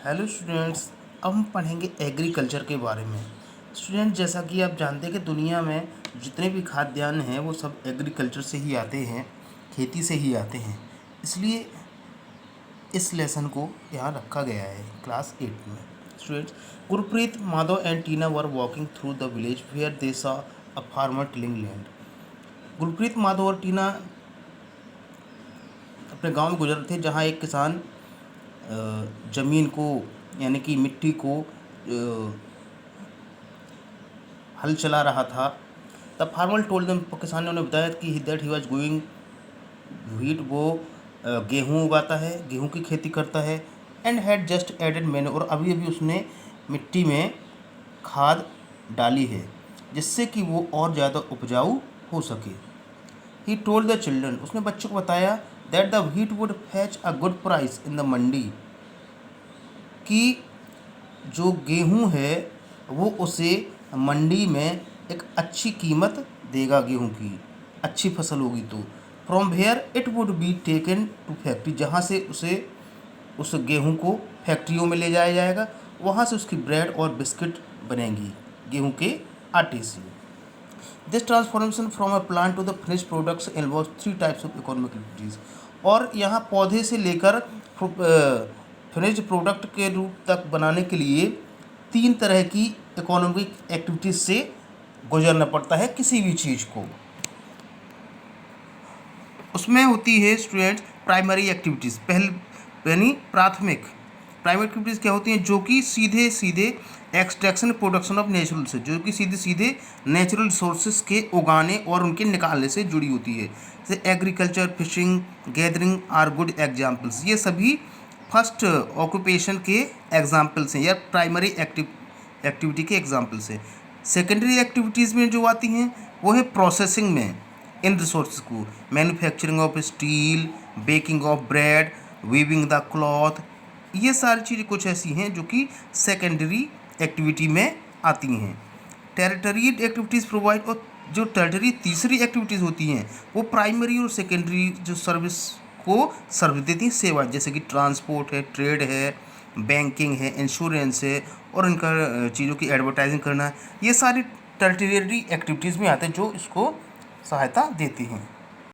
Hello students. अब हम पढ़ेंगे एग्रीकल्चर के बारे में। स्टूडेंट, जैसा कि आप जानते हैं कि दुनिया में जितने भी खाद्यान्न हैं वो सब एग्रीकल्चर से ही आते हैं, खेती से ही आते हैं। इसलिए इस लेसन को यहाँ रखा गया है क्लास 8 में। Students, Gurpreet, Madhav and Tina were walking through the village where they saw a farmer tilling land. Gurpreet, Madhav और टीना अपने गांव में गुजर रहे थे जहाँ एक किसान ज़मीन को यानी कि मिट्टी को हल चला रहा था। द फार्मर टोल्ड देम, किसान ने उन्हें बताया कि that he was going wheat, वो गेहूँ उगाता है, गेहूँ की खेती करता है। एंड हैड जस्ट एडेड मैंने, और अभी अभी उसने मिट्टी में खाद डाली है जिससे कि वो और ज़्यादा उपजाऊ हो सके। ही टोल्ड द चिल्ड्रन, उसने बच्चों को बताया that the wheat would fetch a good price in the mandi, कि जो गेहूँ है वो उसे मंडी में एक अच्छी कीमत देगा, गेहूँ की अच्छी फसल होगी तो। From where it would be taken to factory, जहाँ से उसे उस गेहूँ को फैक्ट्रियों में ले जाया जाएगा, वहाँ से उसकी ब्रेड और बिस्किट बनेंगी गेहूँ के आटे से। This transformation from a plant to the finish products involve 3 types of economic activities. और यहाँ पौधे से लेकर फिनिश्ड प्रोडक्ट के रूप तक बनाने के लिए 3 तरह की इकोनॉमिक एक्टिविटीज़ से गुजरना पड़ता है किसी भी चीज़ को। उसमें होती है स्टूडेंट्स प्राइमरी एक्टिविटीज़, यानी प्राथमिक। प्राइमरी एक्टिविटीज़ क्या होती हैं? जो कि सीधे सीधे एक्सट्रैक्शन प्रोडक्शन ऑफ नेचुरल से, जो कि सीधे सीधे नेचुरल रिसोर्सेज के उगाने और उनके निकालने से जुड़ी होती है। जैसे agriculture, fishing, gathering are good examples. ये सभी फर्स्ट ऑक्यूपेशन के एग्जाम्पल्स हैं या प्राइमरी एक्टिविटी के एग्जाम्पल्स हैं। सेकेंडरी एक्टिविटीज़ में जो आती हैं वो है प्रोसेसिंग में इन रिसोर्स को, manufacturing of steel, baking of bread, weaving the cloth. ये सारी चीज़ें कुछ ऐसी हैं जो कि सेकेंडरी एक्टिविटी में आती हैं। टेरिटरी एक्टिविटीज़ प्रोवाइड, और जो टेरिटरी तीसरी एक्टिविटीज़ होती हैं वो प्राइमरी और सेकेंडरी जो सर्विस को सर्विस देती हैं, सेवा, जैसे कि ट्रांसपोर्ट है, ट्रेड है, बैंकिंग है, इंश्योरेंस है, और इनका चीज़ों की एडवर्टाइजिंग करना है। ये सारी टेरिटरी एक्टिविटीज़ में आते हैं जो इसको सहायता देती हैं।